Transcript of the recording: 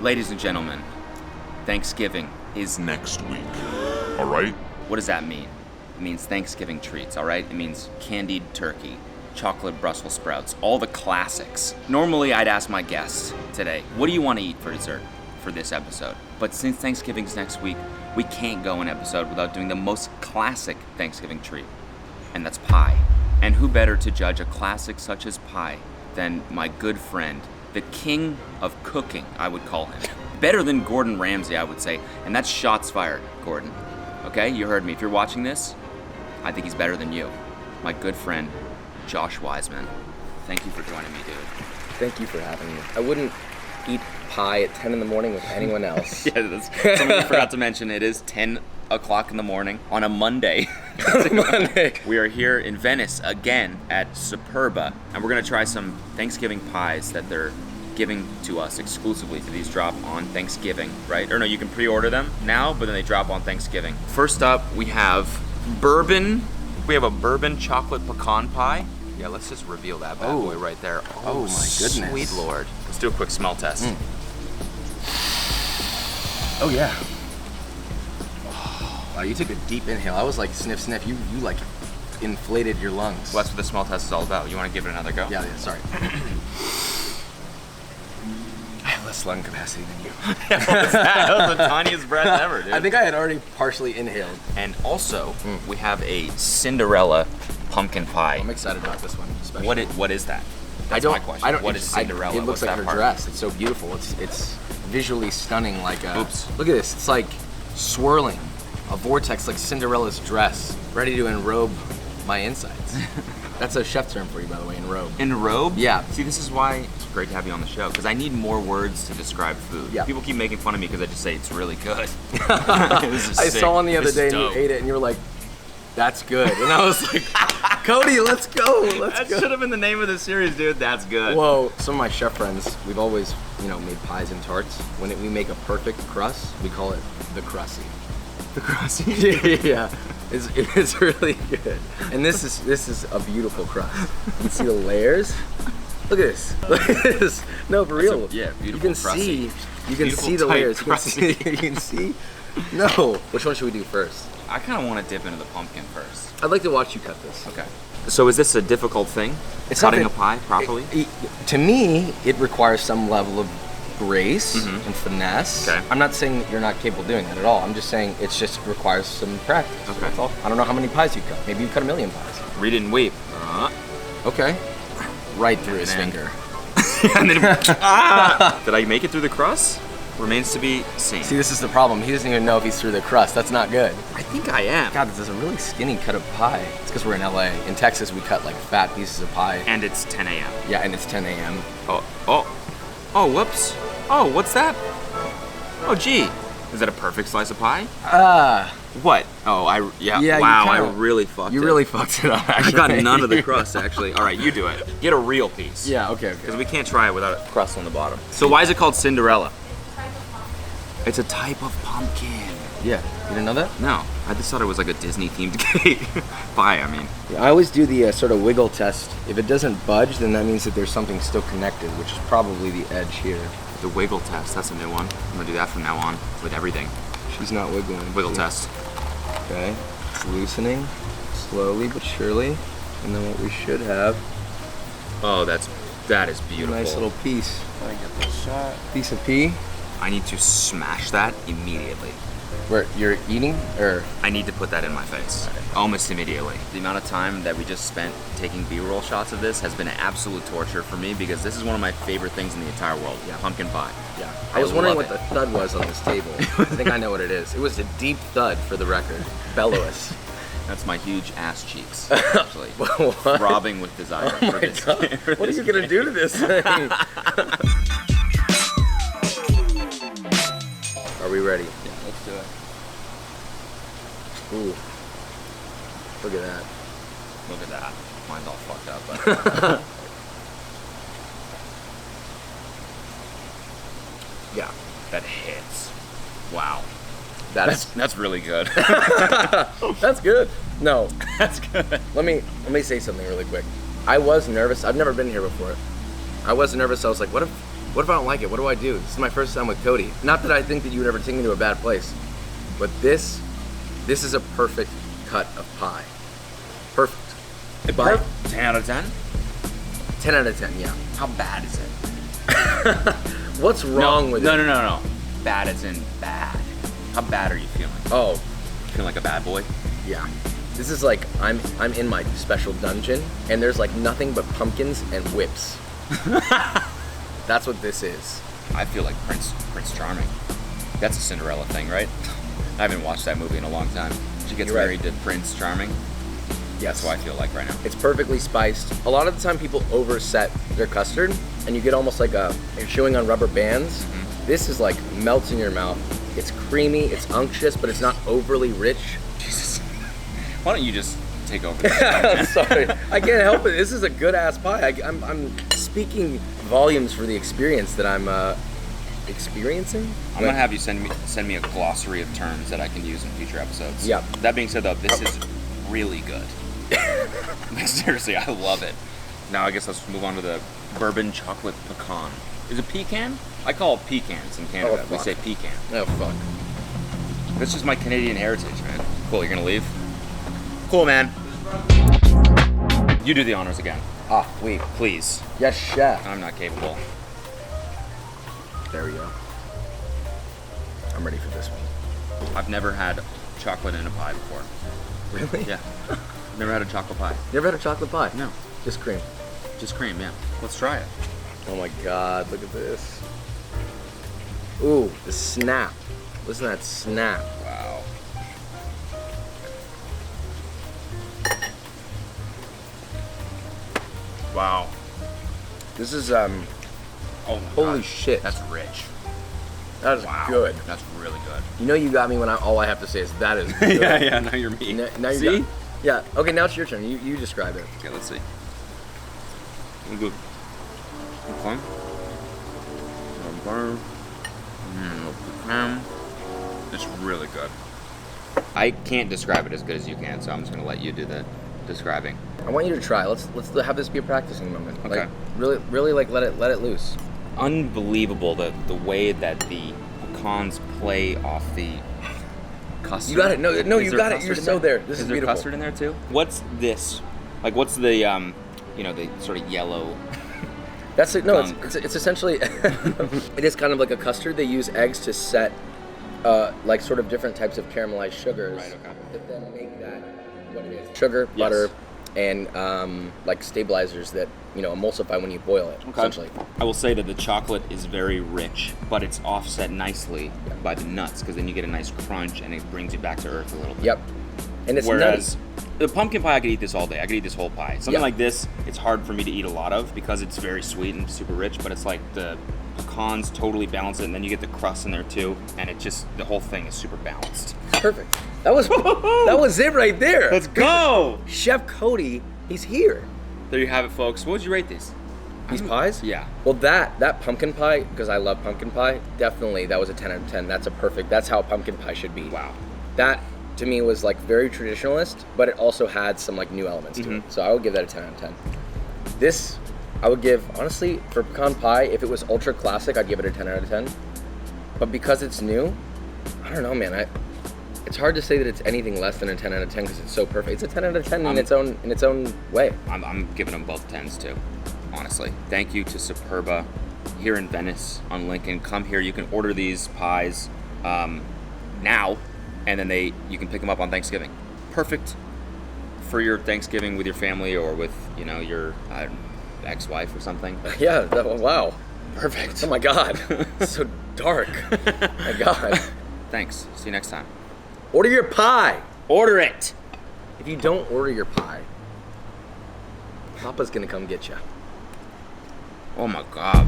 Ladies and gentlemen, Thanksgiving is next week. All right? What does that mean? It means Thanksgiving treats, all right? It means candied turkey, chocolate Brussels sprouts, all the classics. Normally, I'd ask my guests today, what do you want to eat for dessert for this episode? But since Thanksgiving's next week, we can't go an episode without doing the most classic Thanksgiving treat, and that's pie. And who better to judge a classic such as pie than my good friend, the king of cooking, I would call him. Better than Gordon Ramsay, I would say, and that's shots fired, Gordon. Okay, you heard me. If you're watching this, I think he's better than you. My good friend, Josh Weissman. Thank you for joining me, dude. Thank you for having me. I wouldn't eat pie at 10 in the morning with anyone else. Yeah, that's something I forgot to mention. It is 10 o'clock in the morning on a Monday. We are here in Venice again at Superba, and we're gonna try some Thanksgiving pies that they're giving to us exclusively. So these drop on Thanksgiving, right? Or no, you can pre-order them now, but then they drop on Thanksgiving. First up, we have bourbon. We have a bourbon chocolate pecan pie. Yeah, let's just reveal that bad boy right there. Oh my goodness. Sweet Lord. Let's do a quick smell test. Oh yeah. Wow, you took a deep inhale. I was like sniff, sniff. You like inflated your lungs. Well, that's what the smell test is all about. You want to give it another go? Yeah, sorry. I have less lung capacity than you. That was the tiniest breath ever, dude. I think I had already partially inhaled. And also, we have a Cinderella pumpkin pie. I'm excited about this one, especially. What is that? That's my question. What is Cinderella? It looks What's like that her part? dress. It's so beautiful. It's visually stunning. Like Oops. Look at this. It's like swirling, a vortex like Cinderella's dress, ready to enrobe my insides. That's a chef term for you, by the way, enrobe. Enrobe? Yeah. See, this is why it's great to have you on the show, because I need more words to describe food. Yeah. People keep making fun of me because I just say it's really good. I saw one the other day and you ate it and you were like, that's good. And I was like, Cody, let's go. That should have been the name of the series, dude. That's good. Whoa, some of my chef friends, we've always, made pies and tarts. When we make a perfect crust, we call it the crusty. The crusty? Yeah. It's really good. And this is a beautiful crust. You can see the layers. Look at this. Look at this. No, for real. Beautiful. You can crusty. see the layers. You can see. No. Which one should we do first? I kind of want to dip into the pumpkin first. I'd like to watch you cut this. Okay. So is this a difficult thing? It's cutting not a pie properly? To me, it requires some level of grace and finesse. Okay. I'm not saying that you're not capable of doing that at all. I'm just saying it just requires some practice. Okay. That's all. I don't know how many pies you cut. Maybe you cut a million pies. Read it and weep. Okay. Right through his finger. And then, Did I make it through the crust? Remains to be seen. See, this is the problem. He doesn't even know if he's through the crust. That's not good. I think I am. God, this is a really skinny cut of pie. It's because we're in LA. In Texas, we cut like fat pieces of pie. And it's 10 a.m. Yeah, and it's 10 a.m. Oh, whoops. Oh, what's that? Oh, gee. Is that a perfect slice of pie? What? Oh, Yeah, wow, I you really fucked it. You really fucked it up, actually. I got none of the crust, actually. All right, you do it. Get a real piece. Yeah, okay. Because we can't try it without a crust on the bottom. So why is it called Cinderella? It's a type of pumpkin. Yeah, you didn't know that? No, I just thought it was like a Disney-themed cake. Pie, I mean. Yeah, I always do the sort of wiggle test. If it doesn't budge, then that means that there's something still connected, which is probably the edge here. The wiggle test, that's a new one. I'm gonna do that from now on with everything. She's not wiggling. Wiggle test. Okay, it's loosening, slowly but surely. And then what we should have, Oh, that is beautiful. a nice little piece. Let me get this shot. Piece of pea. I need to smash that immediately. Where you're eating, or? I need to put that in my face. Almost immediately. The amount of time that we just spent taking B-roll shots of this has been an absolute torture for me because this is one of my favorite things in the entire world. Yeah. Pumpkin pie. Yeah. I was wondering love what the thud was on this table. I think I know what it is. It was a deep thud, for the record. Bellowous. That's my huge ass cheeks, actually. What? Throbbing with desire. Oh my God. What are you gonna do to this thing? Are we ready? Yeah, let's do it. Ooh. Look at that. Look at that. Mine's all fucked up. But Yeah. that hits. Wow. That's really good. That's good. No. That's good. Let me say something really quick. I was nervous. I've never been here before. I was nervous. I was like, what if What if I don't like it? What do I do? This is my first time with Cody. Not that I think that you would ever take me to a bad place, but this is a perfect cut of pie. Perfect. But 10 out of 10? 10 out of 10, yeah. How bad is it? What's wrong with it? No. Bad as in bad. How bad are you feeling? Oh, Feeling like a bad boy? yeah. This is like I'm in my special dungeon, and there's like nothing but pumpkins and whips. That's what this is. I feel like Prince Charming. That's a Cinderella thing, right? I haven't watched that movie in a long time. She gets You're right. married to Prince Charming. Yes. That's what I feel like right now. It's perfectly spiced. A lot of the time people overset their custard, and you get almost like you're chewing on rubber bands. Mm-hmm. This is like melts in your mouth. It's creamy, it's unctuous, but it's not overly rich. Jesus. Why don't you just take over? I'm sorry. I can't help it. This is a good ass pie. I'm speaking volumes for the experience that I'm experiencing. I'm gonna have you send me a glossary of terms that I can use in future episodes. Yep. That being said, though, this is really good. Seriously, I love it. Now I guess let's move on to the Bourbon chocolate pecan. Is it pecan? I call it pecans in Canada. Oh, We fuck. say pecan. Oh fuck. This is my Canadian heritage, man. Cool, you're gonna leave? Cool, man. You do the honors again, Ah, wait. please. Yes, chef. I'm not capable. There we go. I'm ready for this one. I've never had chocolate in a pie before. Really? Yeah. Never had a chocolate pie. You ever had a chocolate pie? No. Just cream. Just cream, yeah. Let's try it. Oh my god, look at this. Ooh, the snap. Listen to that snap. Wow. Wow. This is Oh my holy God. shit. That's rich. That is Wow. good. That's really good. You know you got me when all I have to say is that is good. yeah, now you're me. Now you See? got, yeah. Okay, now it's your turn. You describe it. Okay, let's see. Good. Okay. It's really good. I can't describe it as good as you can, so I'm just gonna let you do the describing. I want you to try. Let's have this be a practicing moment. Okay. Like, really like let it loose. Unbelievable the way that the pecans play off the custard. You got it. No, Is you there got it. custard You're in so there? there. This is there beautiful. custard in there too? What's this? Like, what's the the sort of yellow? That's it. No, Gunk. it's essentially it is kind of like a custard. They use eggs to set like sort of different types of caramelized sugars. Right, okay. That then make that what it is. Sugar, Yes. butter, and like stabilizers that emulsify when you boil it. Essentially. I will say that the chocolate is very rich, but it's offset nicely by the nuts, because then you get a nice crunch and it brings you back to earth a little bit. Yep. And it's Whereas nutty. the pumpkin pie, I could eat this all day. I could eat this whole pie. Something Yeah. like this, it's hard for me to eat a lot of because it's very sweet and super rich, but it's like the pecans totally balance it, and then you get the crust in there too, and it just, the whole thing is super balanced. Perfect. That was it right there. Let's go! Chef Cody, he's here. There you have it, folks. What would you rate these? These pies? Yeah. Well, that pumpkin pie, because I love pumpkin pie, definitely that was a 10 out of 10. That's how pumpkin pie should be. Wow. That to me was like very traditionalist, but it also had some like new elements to it. So I would give that a 10 out of 10. This, I would give, honestly, for pecan pie, if it was ultra classic, I'd give it a 10 out of 10. But because it's new, I don't know, man. It's hard to say that it's anything less than a 10 out of 10 because it's so perfect. It's a 10 out of 10 in its own way. I'm giving them both 10s too, honestly. Thank you to Superba here in Venice on Lincoln. Come here. You can order these pies now, and then you can pick them up on Thanksgiving. Perfect for your Thanksgiving with your family or with your ex-wife or something. Yeah. Wow. Perfect. Oh my God. So dark. My God. Thanks. See you next time. Order your pie. Order it. If you don't order your pie, Papa's gonna come get you. Oh my God.